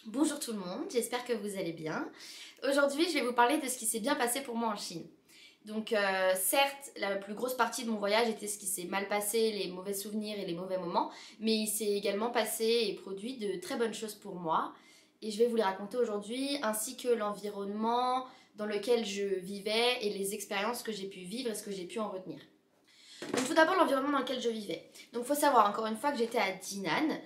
Bonjour tout le monde, j'espère que vous allez bien. Aujourd'hui, je vais vous parler de ce qui s'est bien passé pour moi en Chine. Donc certes, la plus grosse partie de mon voyage était ce qui s'est mal passé, les mauvais souvenirs et les mauvais moments, mais il s'est également passé et produit de très bonnes choses pour moi. Et je vais vous les raconter aujourd'hui, ainsi que l'environnement dans lequel je vivais et les expériences que j'ai pu vivre et ce que j'ai pu en retenir. Donc tout d'abord l'environnement dans lequel je vivais. Donc il faut savoir encore une fois que j'étais à Dinan,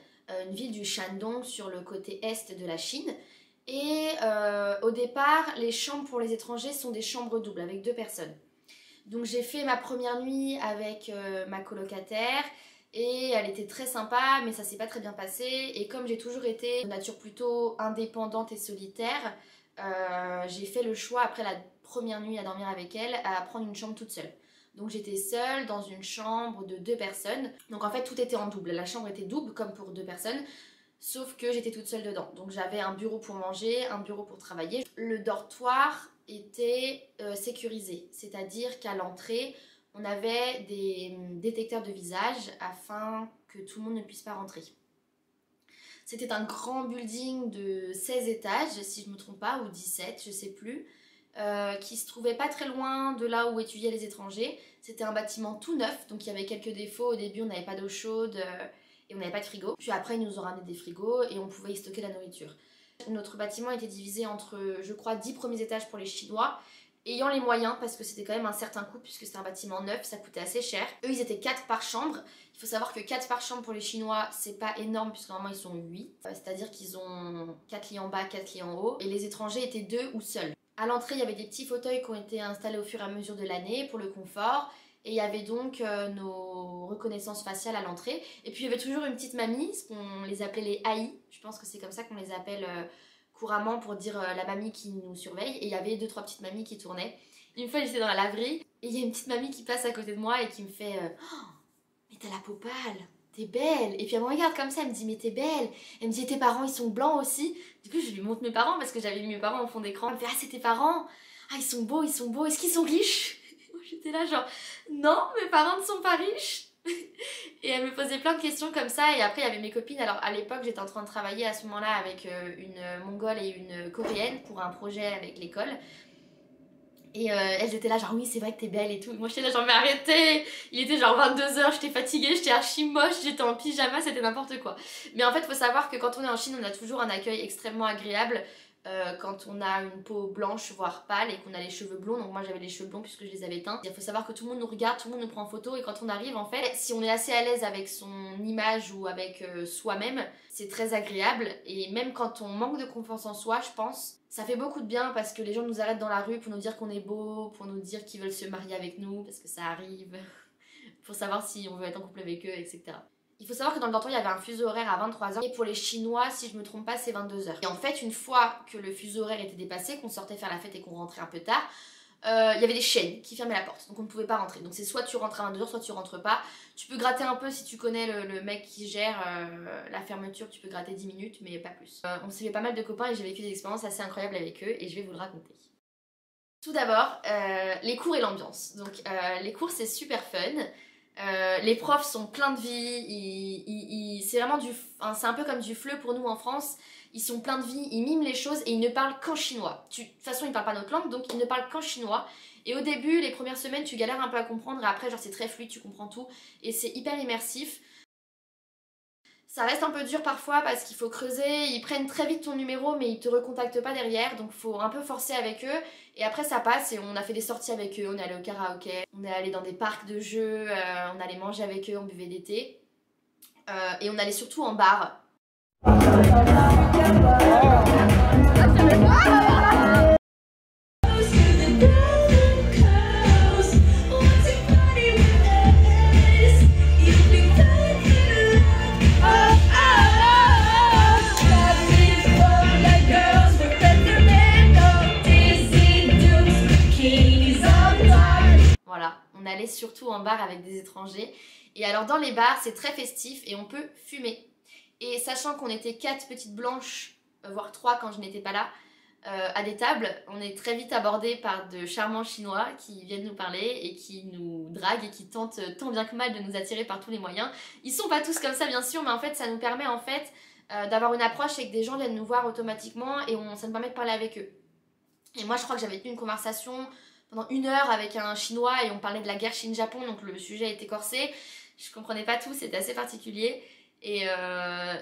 une ville du Shandong sur le côté est de la Chine. Et au départ, les chambres pour les étrangers sont des chambres doubles avec 2 personnes. Donc j'ai fait ma première nuit avec ma colocataire et elle était très sympa, mais ça s'est pas très bien passé. Et comme j'ai toujours été de nature plutôt indépendante et solitaire, j'ai fait le choix après la première nuit à dormir avec elle à prendre une chambre toute seule. Donc j'étais seule dans une chambre de 2 personnes. Donc en fait tout était en double. La chambre était double comme pour 2 personnes. Sauf que j'étais toute seule dedans. Donc j'avais un bureau pour manger, un bureau pour travailler. Le dortoir était sécurisé. C'est-à-dire qu'à l'entrée, on avait des détecteurs de visage afin que tout le monde ne puisse pas rentrer. C'était un grand building de 16 étages, si je ne me trompe pas, ou 17, je ne sais plus. Qui se trouvait pas très loin de là où étudiaient les étrangers. C'était un bâtiment tout neuf, donc il y avait quelques défauts. Au début, on n'avait pas d'eau chaude et on n'avait pas de frigo. Puis après, ils nous ont ramené des frigos et on pouvait y stocker la nourriture. Notre bâtiment était divisé entre, je crois, 10 premiers étages pour les Chinois, ayant les moyens, parce que c'était quand même un certain coût, puisque c'était un bâtiment neuf, ça coûtait assez cher. Eux, ils étaient 4 par chambre. Il faut savoir que 4 par chambre pour les Chinois, c'est pas énorme, puisque normalement, ils sont 8. C'est-à-dire qu'ils ont 4 lits en bas, 4 lits en haut. Et les étrangers étaient 2 ou seuls. À l'entrée, il y avait des petits fauteuils qui ont été installés au fur et à mesure de l'année pour le confort. Et il y avait donc nos reconnaissances faciales à l'entrée. Et puis il y avait toujours une petite mamie, ce qu'on les appelait les AI. Je pense que c'est comme ça qu'on les appelle couramment pour dire la mamie qui nous surveille. Et il y avait 2-3 petites mamies qui tournaient. Une fois, j'étais dans la laverie et il y a une petite mamie qui passe à côté de moi et qui me fait oh, mais t'as la peau pâle, t'es belle. Et puis elle me regarde comme ça, elle me dit mais t'es belle. Elle me dit tes parents ils sont blancs aussi. Du coup je lui montre mes parents parce que j'avais mis mes parents en fond d'écran. Elle me fait ah c'est tes parents. Ah ils sont beaux, est-ce qu'ils sont riches? J'étais là genre non mes parents ne sont pas riches. Et elle me posait plein de questions comme ça et après il y avait mes copines. Alors à l'époque j'étais en train de travailler à ce moment-là avec une mongole et une coréenne pour un projet avec l'école. Et elles étaient là genre oui c'est vrai que t'es belle et tout. Moi j'étais là genre mais arrêtez. Il était genre 22h, j'étais fatiguée, j'étais archi moche, j'étais en pyjama, c'était n'importe quoi. Mais en fait faut savoir que quand on est en Chine on a toujours un accueil extrêmement agréable. Quand on a une peau blanche voire pâle et qu'on a les cheveux blonds, donc moi j'avais les cheveux blonds puisque je les avais teints. Il faut savoir que tout le monde nous regarde, tout le monde nous prend en photo et quand on arrive en fait, si on est assez à l'aise avec son image ou avec soi-même, c'est très agréable et même quand on manque de confiance en soi, je pense, ça fait beaucoup de bien parce que les gens nous arrêtent dans la rue pour nous dire qu'on est beau, pour nous dire qu'ils veulent se marier avec nous parce que ça arrive, pour savoir si on veut être en couple avec eux, etc. Il faut savoir que dans le dortoir, il y avait un fuseau horaire à 23h. Et pour les Chinois, si je me trompe pas, c'est 22h. Et en fait, une fois que le fuseau horaire était dépassé, qu'on sortait faire la fête et qu'on rentrait un peu tard, il y avait des chaînes qui fermaient la porte. Donc on ne pouvait pas rentrer. Donc c'est soit tu rentres à 22h, soit tu rentres pas. Tu peux gratter un peu si tu connais le mec qui gère la fermeture. Tu peux gratter 10 minutes, mais pas plus. On s'est fait pas mal de copains et j'ai vécu des expériences assez incroyables avec eux. Et je vais vous le raconter. Tout d'abord, les cours et l'ambiance. Donc les cours, c'est super fun. Les profs sont pleins de vie, c'est vraiment c'est un peu comme du FLE pour nous en France. Ils sont pleins de vie, ils miment les choses et ils ne parlent qu'en chinois. De toute façon, ils parlent pas notre langue, donc ils ne parlent qu'en chinois. Et au début, les premières semaines, tu galères un peu à comprendre et après, genre c'est très fluide, tu comprends tout et c'est hyper immersif. Ça reste un peu dur parfois parce qu'il faut creuser, ils prennent très vite ton numéro mais ils te recontactent pas derrière, donc faut un peu forcer avec eux. Et après ça passe et on a fait des sorties avec eux, on est allé au karaoké, on est allé dans des parcs de jeux, on allait manger avec eux, on buvait des thés. Et on allait surtout en bar. Voilà, on allait surtout en bar avec des étrangers. Et alors dans les bars, c'est très festif et on peut fumer. Et sachant qu'on était 4 petites blanches, voire 3 quand je n'étais pas là, à des tables, on est très vite abordé par de charmants Chinois qui viennent nous parler et qui nous draguent et qui tentent tant bien que mal de nous attirer par tous les moyens. Ils sont pas tous comme ça bien sûr, mais en fait ça nous permet en fait d'avoir une approche c'est que des gens viennent nous voir automatiquement et ça nous permet de parler avec eux. Et moi je crois que j'avais tenu une conversation pendant 1 heure avec un chinois et on parlait de la guerre Chine-Japon, donc le sujet était corsé, je comprenais pas tout, c'était assez particulier. Et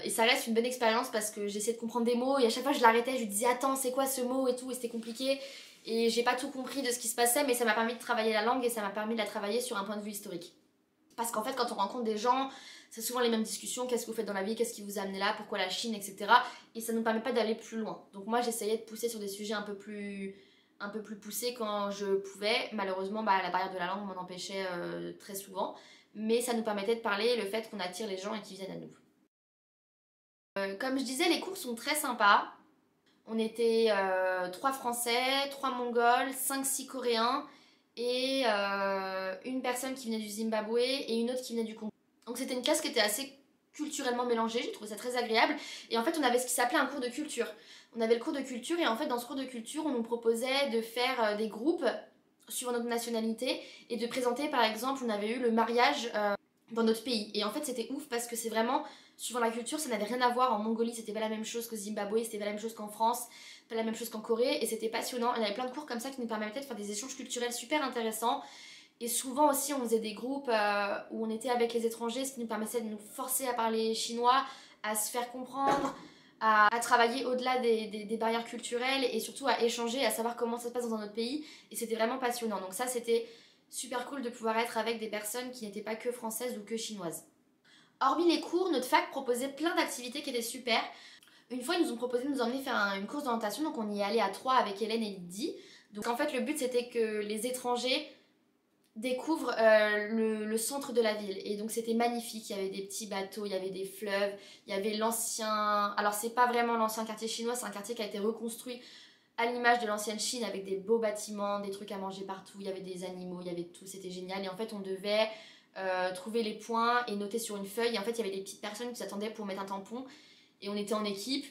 ça reste une bonne expérience parce que j'essayais de comprendre des mots et à chaque fois je l'arrêtais, je lui disais attends c'est quoi ce mot et tout, et c'était compliqué et j'ai pas tout compris de ce qui se passait, mais ça m'a permis de travailler la langue et ça m'a permis de la travailler sur un point de vue historique. Parce qu'en fait quand on rencontre des gens, c'est souvent les mêmes discussions, qu'est-ce que vous faites dans la vie, qu'est-ce qui vous a amené là, pourquoi la Chine, etc. Et ça ne nous permet pas d'aller plus loin. Donc moi j'essayais de pousser sur des sujets un peu plus poussés quand je pouvais. Malheureusement la barrière de la langue m'en empêchait très souvent. Mais ça nous permettait de parler, le fait qu'on attire les gens et qu'ils viennent à nous. Comme je disais, les cours sont très sympas. On était 3 Français, 3 Mongols, 5-6 Coréens et une personne qui venait du Zimbabwe et une autre qui venait du Congo. Donc c'était une classe qui était assez culturellement mélangée, j'ai trouvé ça très agréable. Et en fait on avait ce qui s'appelait un cours de culture. On avait le cours de culture et en fait dans ce cours de culture on nous proposait de faire des groupes suivant notre nationalité et de présenter par exemple, on avait eu le mariage dans notre pays. Et en fait c'était ouf parce que c'est vraiment, suivant la culture, ça n'avait rien à voir. En Mongolie c'était pas la même chose qu'au Zimbabwe, c'était pas la même chose qu'en France, pas la même chose qu'en Corée, et c'était passionnant. Il y avait plein de cours comme ça qui nous permettaient de faire des échanges culturels super intéressants. Et souvent aussi on faisait des groupes où on était avec les étrangers, ce qui nous permettait de nous forcer à parler chinois, à se faire comprendre, à travailler au-delà des barrières culturelles et surtout à échanger, à savoir comment ça se passe dans un autre pays. Et c'était vraiment passionnant. Donc ça c'était super cool de pouvoir être avec des personnes qui n'étaient pas que françaises ou que chinoises. Hormis les cours, notre fac proposait plein d'activités qui étaient super. Une fois, ils nous ont proposé de nous emmener faire une course d'orientation, donc on y est allé à 3 avec Hélène et Lydie. Donc en fait, le but c'était que les étrangers découvrent le centre de la ville. Et donc c'était magnifique, il y avait des petits bateaux, il y avait des fleuves, il y avait l'ancien... Alors c'est pas vraiment l'ancien quartier chinois, c'est un quartier qui a été reconstruit à l'image de l'ancienne Chine avec des beaux bâtiments, des trucs à manger partout, il y avait des animaux, il y avait tout, c'était génial. Et en fait on devait trouver les points et noter sur une feuille. Et en fait il y avait des petites personnes qui s'attendaient pour mettre un tampon et on était en équipe.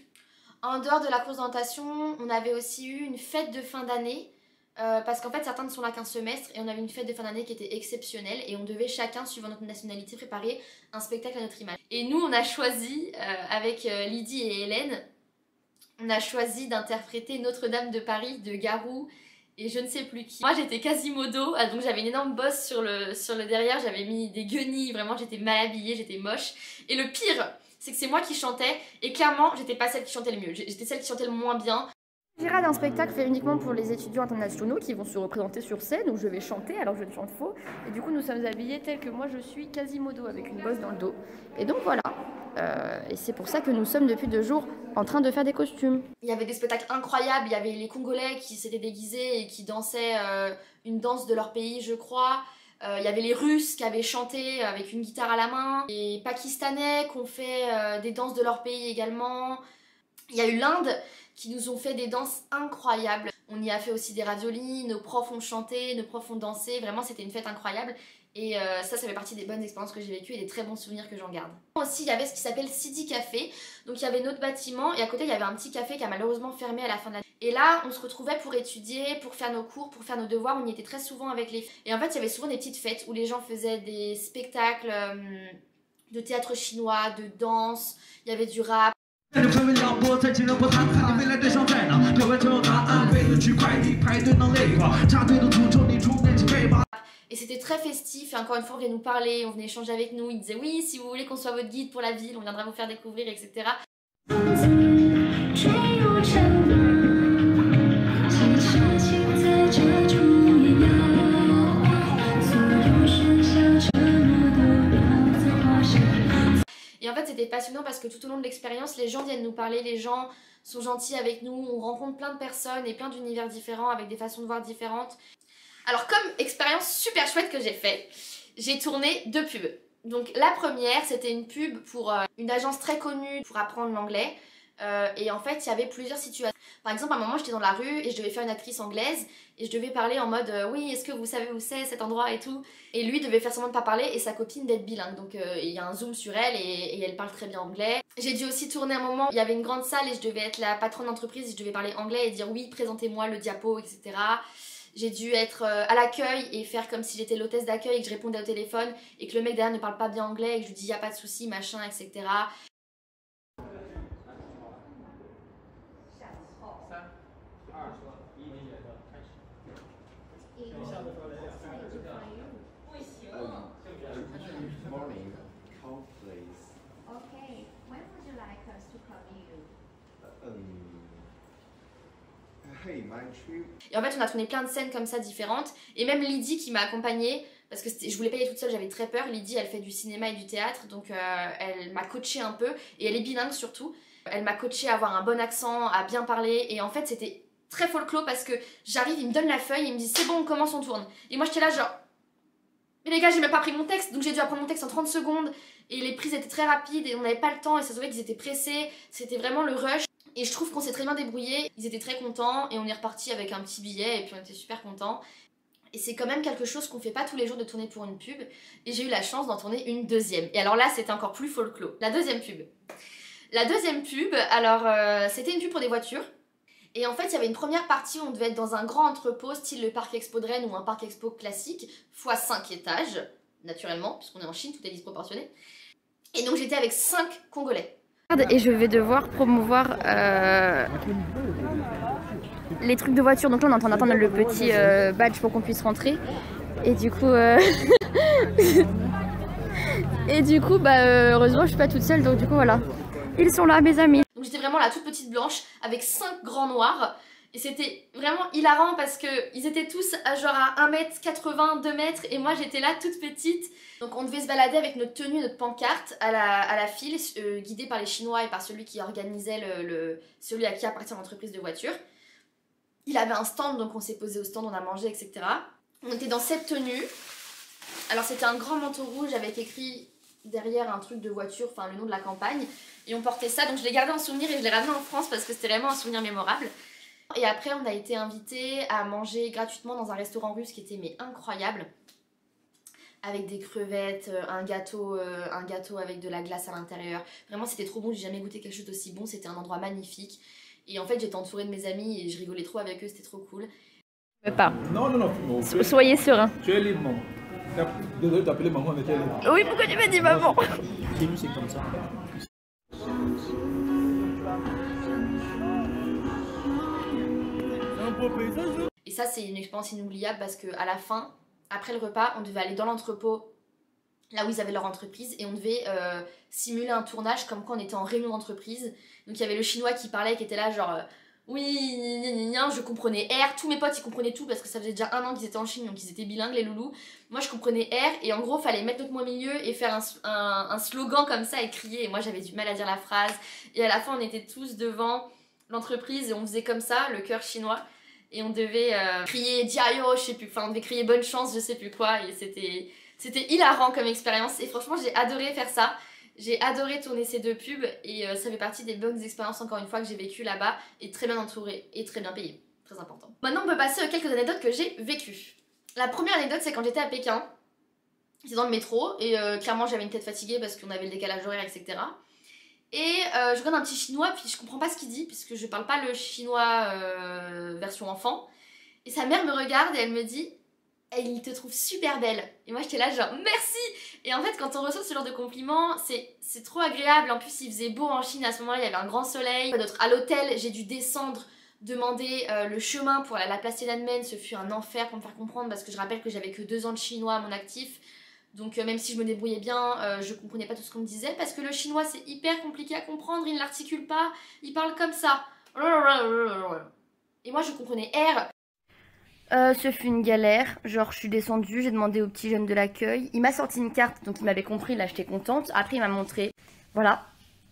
En dehors de la course d'orientation, on avait aussi eu une fête de fin d'année parce qu'en fait certains ne sont là qu'un semestre et on avait une fête de fin d'année qui était exceptionnelle et on devait chacun, suivant notre nationalité, préparer un spectacle à notre image. Et nous on a choisi, avec Lydie et Hélène, on a choisi d'interpréter Notre-Dame de Paris de Garou et je ne sais plus qui. Moi j'étais Quasimodo, donc j'avais une énorme bosse sur le derrière, j'avais mis des guenilles, vraiment j'étais mal habillée, j'étais moche. Et le pire, c'est que c'est moi qui chantais et clairement j'étais pas celle qui chantait le mieux, j'étais celle qui chantait le moins bien. J'irai d'un spectacle fait uniquement pour les étudiants internationaux qui vont se représenter sur scène où je vais chanter alors je ne chante faux. Et du coup nous sommes habillés tels que moi je suis Quasimodo avec une bosse dans le dos. Et donc voilà. Et c'est pour ça que nous sommes depuis 2 jours en train de faire des costumes. Il y avait des spectacles incroyables, il y avait les Congolais qui s'étaient déguisés et qui dansaient une danse de leur pays je crois. Il y avait les Russes qui avaient chanté avec une guitare à la main. Les Pakistanais qui ont fait des danses de leur pays également. Il y a eu l'Inde qui nous ont fait des danses incroyables. On y a fait aussi des raviolis, nos profs ont chanté, nos profs ont dansé. Vraiment c'était une fête incroyable. Et ça fait partie des bonnes expériences que j'ai vécues et des très bons souvenirs que j'en garde. Aussi, il y avait ce qui s'appelle Sidi Café. Donc il y avait notre bâtiment et à côté il y avait un petit café qui a malheureusement fermé à la fin de l'année. Et là, on se retrouvait pour étudier, pour faire nos cours, pour faire nos devoirs. On y était très souvent avec les filles. Et en fait, il y avait souvent des petites fêtes où les gens faisaient des spectacles de théâtre chinois, de danse. Il y avait du rap. Et c'était très festif et encore une fois on venait nous parler, on venait échanger avec nous, ils disaient oui si vous voulez qu'on soit votre guide pour la ville, on viendra vous faire découvrir etc. Et en fait c'était passionnant parce que tout au long de l'expérience les gens viennent nous parler, les gens sont gentils avec nous, on rencontre plein de personnes et plein d'univers différents avec des façons de voir différentes. Alors comme expérience super chouette que j'ai fait, j'ai tourné 2 pubs. Donc la première c'était une pub pour une agence très connue pour apprendre l'anglais. Et en fait il y avait plusieurs situations. Par exemple à un moment j'étais dans la rue et je devais faire une actrice anglaise et je devais parler en mode oui est-ce que vous savez où c'est cet endroit et tout. Et lui devait faire semblant de pas parler et sa copine d'être bilingue. Donc il y a un zoom sur elle et elle parle très bien anglais. J'ai dû aussi tourner un moment, il y avait une grande salle et je devais être la patronne d'entreprise et je devais parler anglais et dire oui présentez-moi le diapo etc. J'ai dû être à l'accueil et faire comme si j'étais l'hôtesse d'accueil et que je répondais au téléphone et que le mec derrière ne parle pas bien anglais et que je lui dis y a pas de souci machin etc. Morning, call please. Okay, when would you like us to call you? Hey, my trip. Et en fait on a tourné plein de scènes comme ça différentes. Et même Lydie qui m'a accompagnée, parce que je voulais pas y aller toute seule, j'avais très peur. Lydie elle fait du cinéma et du théâtre, donc elle m'a coachée un peu. Et elle est bilingue surtout. Elle m'a coachée à avoir un bon accent, à bien parler. Et en fait c'était très folklore parce que j'arrive, il me donne la feuille, il me dit c'est bon on commence, on tourne. Et moi j'étais là genre... Mais les gars, j'ai même pas pris mon texte, donc j'ai dû apprendre mon texte en 30 secondes. Et les prises étaient très rapides et on n'avait pas le temps et ça se voyait qu'ils étaient pressés. C'était vraiment le rush. Et je trouve qu'on s'est très bien débrouillé. Ils étaient très contents et on est reparti avec un petit billet et puis on était super contents. Et c'est quand même quelque chose qu'on fait pas tous les jours de tourner pour une pub. Et j'ai eu la chance d'en tourner une deuxième. Et alors là, c'était encore plus folklore. La deuxième pub. La deuxième pub, alors c'était une pub pour des voitures. Et en fait, il y avait une première partie où on devait être dans un grand entrepôt, style le parc expo de Rennes ou un parc expo classique, fois 5 étages, naturellement, puisqu'on est en Chine, tout est disproportionné. Et donc j'étais avec 5 Congolais. Et je vais devoir promouvoir les trucs de voiture. Donc là, on est en train d'attendre le petit badge pour qu'on puisse rentrer. Et du coup, heureusement, je suis pas toute seule, donc du coup, voilà. Ils sont là, mes amis. Donc j'étais vraiment la toute petite blanche avec 5 grands noirs. Et c'était vraiment hilarant parce qu'ils étaient tous à genre à 1m80, 2 mètres et moi j'étais là toute petite. Donc on devait se balader avec notre tenue, notre pancarte à la file, guidée par les Chinois et par celui qui organisait celui à qui appartient l'entreprise de voiture. Il avait un stand, donc on s'est posé au stand, on a mangé, etc. On était dans cette tenue. Alors c'était un grand manteau rouge avec écrit derrière un truc de voiture, enfin le nom de la campagne. Et on portait ça, donc je l'ai gardé en souvenir et je l'ai ramené en France parce que c'était vraiment un souvenir mémorable. Et après on a été invités à manger gratuitement dans un restaurant russe qui était mais incroyable. Avec des crevettes, un gâteau avec de la glace à l'intérieur. Vraiment c'était trop bon, j'ai jamais goûté quelque chose d'aussi bon, c'était un endroit magnifique. Et en fait j'étais entourée de mes amis et je rigolais trop avec eux, c'était trop cool. Pas. Non, non, non. Soyez serein. Tu es libre, maman. Désolé de t'appeler maman, mais tu es libre. Oui, pourquoi tu m'as dit maman? Chez nous, c'est comme ça. Et ça, c'est une expérience inoubliable parce qu'à la fin, après le repas, on devait aller dans l'entrepôt, là où ils avaient leur entreprise, et on devait simuler un tournage comme quand on était en réunion d'entreprise. Donc il y avait le chinois qui parlait, qui était là genre... oui, je comprenais R, tous mes potes ils comprenaient tout parce que ça faisait déjà 1 an qu'ils étaient en Chine donc ils étaient bilingues les loulous. Moi je comprenais R et en gros fallait mettre notre mot au milieu et faire un slogan comme ça et crier et moi j'avais du mal à dire la phrase et à la fin on était tous devant l'entreprise et on faisait comme ça, le cœur chinois et on devait crier Jiayo, je sais plus, enfin on devait crier bonne chance, je sais plus quoi et c'était hilarant comme expérience et franchement j'ai adoré faire ça. J'ai adoré tourner ces 2 pubs et ça fait partie des bonnes expériences encore une fois que j'ai vécues là-bas et très bien entourée et très bien payée, très important. Maintenant on peut passer aux quelques anecdotes que j'ai vécues. La première anecdote c'est quand j'étais à Pékin, c'est dans le métro et clairement j'avais une tête fatiguée parce qu'on avait le décalage horaire etc. Et je regarde un petit chinois puis je comprends pas ce qu'il dit puisque je parle pas le chinois version enfant et sa mère me regarde et elle me dit « il te trouve super belle ». Et moi j'étais là genre « merci ». Et en fait quand on reçoit ce genre de compliments c'est trop agréable. En plus il faisait beau en Chine à ce moment-là, il y avait un grand soleil. À l'hôtel j'ai dû descendre, demander le chemin pour la place Tiananmen. Ce fut un enfer pour me faire comprendre parce que je rappelle que j'avais que 2 ans de chinois à mon actif. Donc même si je me débrouillais bien, je comprenais pas tout ce qu'on me disait parce que le chinois c'est hyper compliqué à comprendre, il ne l'articule pas, il parle comme ça. Et moi je comprenais R. Ce fut une galère, genre je suis descendue, j'ai demandé au petit jeune de l'accueil, il m'a sorti une carte donc il m'avait compris, là j'étais contente, après il m'a montré, voilà.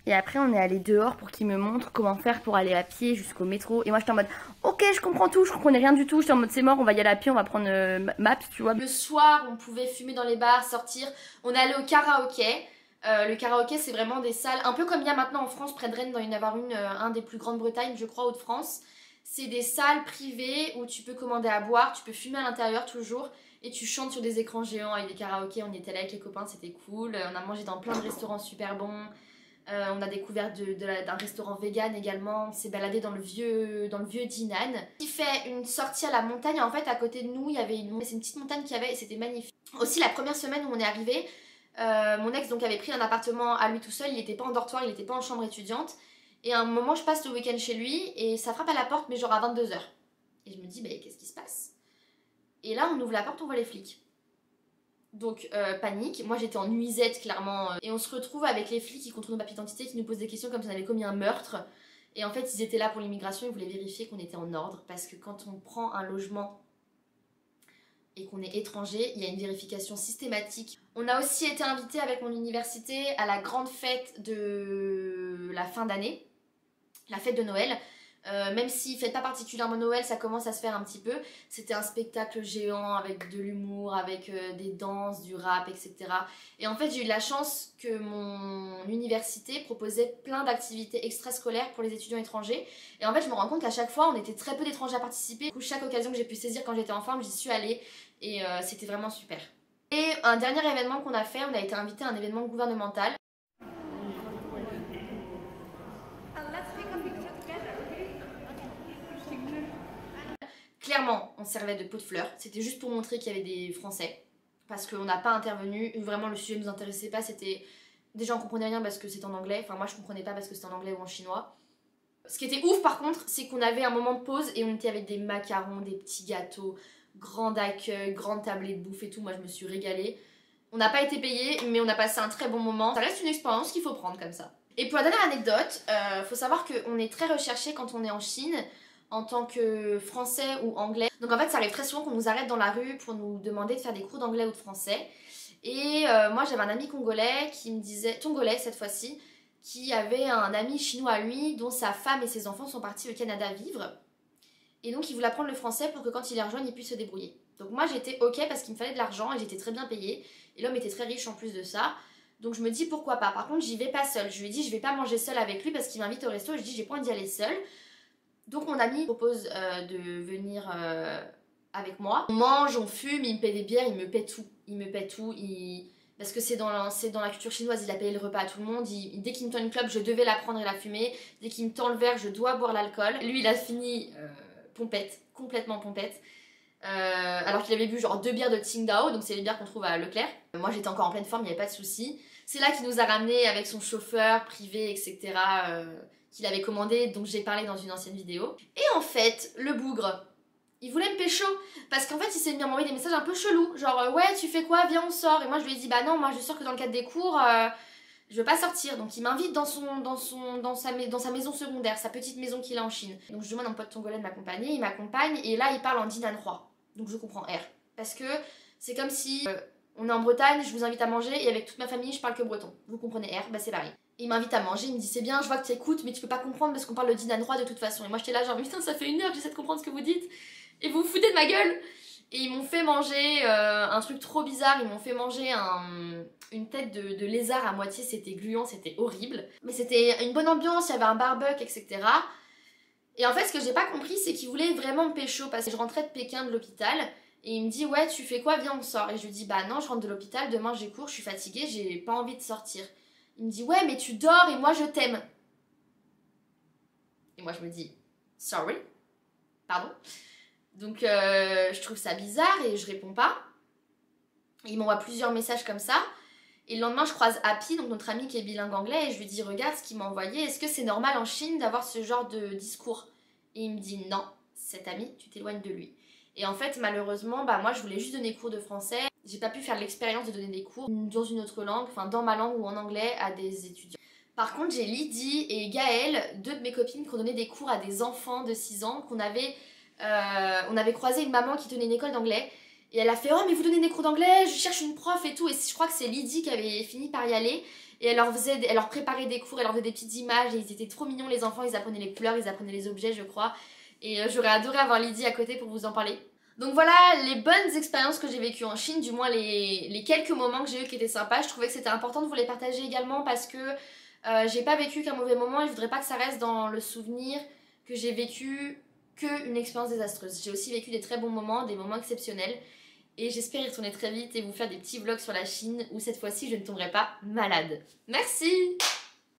Et après on est allé dehors pour qu'il me montre comment faire pour aller à pied jusqu'au métro. Et moi j'étais en mode ok je comprends tout, je comprenais rien du tout, j'étais en mode c'est mort, on va y aller à pied, on va prendre Maps tu vois. Le soir on pouvait fumer dans les bars, sortir, on est allé au karaoké. Le karaoké c'est vraiment des salles, un peu comme il y a maintenant en France près de Rennes, dans une avoir un des plus grandes Bretagne je crois, Hauts-de-France. C'est des salles privées où tu peux commander à boire, tu peux fumer à l'intérieur toujours et tu chantes sur des écrans géants avec des karaokés. On y était là avec les copains, c'était cool. On a mangé dans plein de restaurants super bons. On a découvert d'un restaurant vegan également. On s'est baladé dans le vieux Jinan. Qui fait une sortie à la montagne. En fait, à côté de nous, il y avait c'est une petite montagne qu'il y avait et c'était magnifique. Aussi, la première semaine où on est arrivé, mon ex donc avait pris un appartement à lui tout seul. Il n'était pas en dortoir, il n'était pas en chambre étudiante. Et à un moment, je passe le week-end chez lui et ça frappe à la porte, mais genre à 22h. Et je me dis, bah, qu'est-ce qui se passe? Et là, on ouvre la porte, on voit les flics. Donc, panique. Moi, j'étais en nuisette, clairement. Et on se retrouve avec les flics qui contrôlent nos papiers d'identité, qui nous posent des questions comme si on avait commis un meurtre. Et en fait, ils étaient là pour l'immigration, ils voulaient vérifier qu'on était en ordre. Parce que quand on prend un logement et qu'on est étranger, il y a une vérification systématique. On a aussi été invités avec mon université à la grande fête de la fin d'année, la fête de Noël. Même si fête pas particulièrement Noël, ça commence à se faire un petit peu. C'était un spectacle géant avec de l'humour, avec des danses, du rap, etc. Et en fait, j'ai eu la chance que mon université proposait plein d'activités extrascolaires pour les étudiants étrangers. Et en fait, je me rends compte qu'à chaque fois, on était très peu d'étrangers à participer. Du coup, chaque occasion que j'ai pu saisir quand j'étais en forme, j'y suis allée. Et c'était vraiment super. Et un dernier événement qu'on a fait, on a été invité à un événement gouvernemental. Clairement, on servait de pot de fleurs. C'était juste pour montrer qu'il y avait des Français. Parce qu'on n'a pas intervenu. Vraiment, le sujet ne nous intéressait pas. C'était... Déjà, on comprenait rien parce que c'était en anglais. Enfin, moi, je comprenais pas parce que c'était en anglais ou en chinois. Ce qui était ouf, par contre, c'est qu'on avait un moment de pause et on était avec des macarons, des petits gâteaux, grand accueil, grande tablée de bouffe et tout. Moi, je me suis régalée. On n'a pas été payé, mais on a passé un très bon moment. Ça reste une expérience qu'il faut prendre comme ça. Et pour la dernière anecdote, faut savoir qu'on est très recherché quand on est en Chine, en tant que français ou anglais. Donc en fait, ça arrive très souvent qu'on nous arrête dans la rue pour nous demander de faire des cours d'anglais ou de français. Et moi, j'avais un ami congolais qui me disait, tongolais cette fois-ci, qui avait un ami chinois à lui, dont sa femme et ses enfants sont partis au Canada vivre. Et donc, il voulait apprendre le français pour que quand il les rejoigne, il puisse se débrouiller. Donc moi, j'étais ok parce qu'il me fallait de l'argent et j'étais très bien payée. Et l'homme était très riche en plus de ça. Donc je me dis pourquoi pas. Par contre, j'y vais pas seule. Je lui ai dit, je vais pas manger seule avec lui parce qu'il m'invite au resto. Je dis, j'ai pas envie d'y aller seule. Donc mon ami propose de venir avec moi. On mange, on fume, il me paie des bières, il me paie tout. Il me paie tout. Parce que c'est dans la culture chinoise, il a payé le repas à tout le monde. Dès qu'il me tend une clope, je devais la prendre et la fumer. Dès qu'il me tend le verre, je dois boire l'alcool. Lui, il a fini pompette, complètement pompette. Alors qu'il avait bu genre 2 bières de Tsingtao, donc c'est les bières qu'on trouve à Leclerc. Moi j'étais encore en pleine forme, il n'y avait pas de souci. C'est là qu'il nous a ramenés avec son chauffeur privé, etc. Qu'il avait commandé, dont j'ai parlé dans une ancienne vidéo. Et en fait, le bougre, il voulait me pécho. Parce qu'en fait, il s'est mis à m'envoyer des messages un peu chelous. Genre, ouais, tu fais quoi? Viens, on sort. Et moi, je lui ai dit, bah non, moi, je suis sûre que dans le cadre des cours, je veux pas sortir. Donc, il m'invite dans sa maison secondaire, sa petite maison qu'il a en Chine. Donc, je demande à mon pote tongolais de m'accompagner. Il m'accompagne. Et là, il parle en dinanrois. Donc, je comprends R. Parce que c'est comme si on est en Bretagne, je vous invite à manger. Et avec toute ma famille, je parle que breton. Vous comprenez R? Bah, c'est pareil. Il m'invite à manger, il me dit c'est bien, je vois que tu écoutes, mais tu peux pas comprendre parce qu'on parle le dinanrois de toute façon. Et moi j'étais là genre putain ça fait 1 heure que j'essaie de comprendre ce que vous dites et vous vous foutez de ma gueule. Et ils m'ont fait manger un truc trop bizarre, ils m'ont fait manger une tête de lézard à moitié, c'était gluant, c'était horrible. Mais c'était une bonne ambiance, il y avait un barbecue, etc. Et en fait ce que j'ai pas compris c'est qu'ils voulaient vraiment me pécho parce que je rentrais de Pékin de l'hôpital. Et il me dit ouais tu fais quoi, viens on sort. Et je lui dis bah non je rentre de l'hôpital, demain j'ai cours, je suis fatiguée, j'ai pas envie de sortir. Il me dit ouais mais tu dors et moi je t'aime. Et moi je me dis sorry, pardon. Donc je trouve ça bizarre et je réponds pas. Il m'envoie plusieurs messages comme ça. Et le lendemain je croise Happy, donc notre ami qui est bilingue anglais, et je lui dis regarde ce qu'il m'a envoyé, est-ce que c'est normal en Chine d'avoir ce genre de discours? Et il me dit non, cet ami tu t'éloignes de lui. Et en fait malheureusement bah moi je voulais juste donner cours de français. J'ai pas pu faire l'expérience de donner des cours dans une autre langue, enfin dans ma langue ou en anglais à des étudiants. Par contre j'ai Lydie et Gaëlle, 2 de mes copines qui ont donné des cours à des enfants de 6 ans on avait croisé une maman qui tenait une école d'anglais et elle a fait oh mais vous donnez des cours d'anglais, je cherche une prof et tout, et je crois que c'est Lydie qui avait fini par y aller et elle leur préparait des cours, elle leur faisait des petites images et ils étaient trop mignons les enfants, ils apprenaient les couleurs, ils apprenaient les objets je crois et j'aurais adoré avoir Lydie à côté pour vous en parler. Donc voilà les bonnes expériences que j'ai vécues en Chine, du moins les quelques moments que j'ai eu qui étaient sympas. Je trouvais que c'était important de vous les partager également parce que j'ai pas vécu qu'un mauvais moment et je voudrais pas que ça reste dans le souvenir que j'ai vécu qu'une expérience désastreuse. J'ai aussi vécu des très bons moments, des moments exceptionnels et j'espère y retourner très vite et vous faire des petits vlogs sur la Chine où cette fois-ci je ne tomberai pas malade. Merci!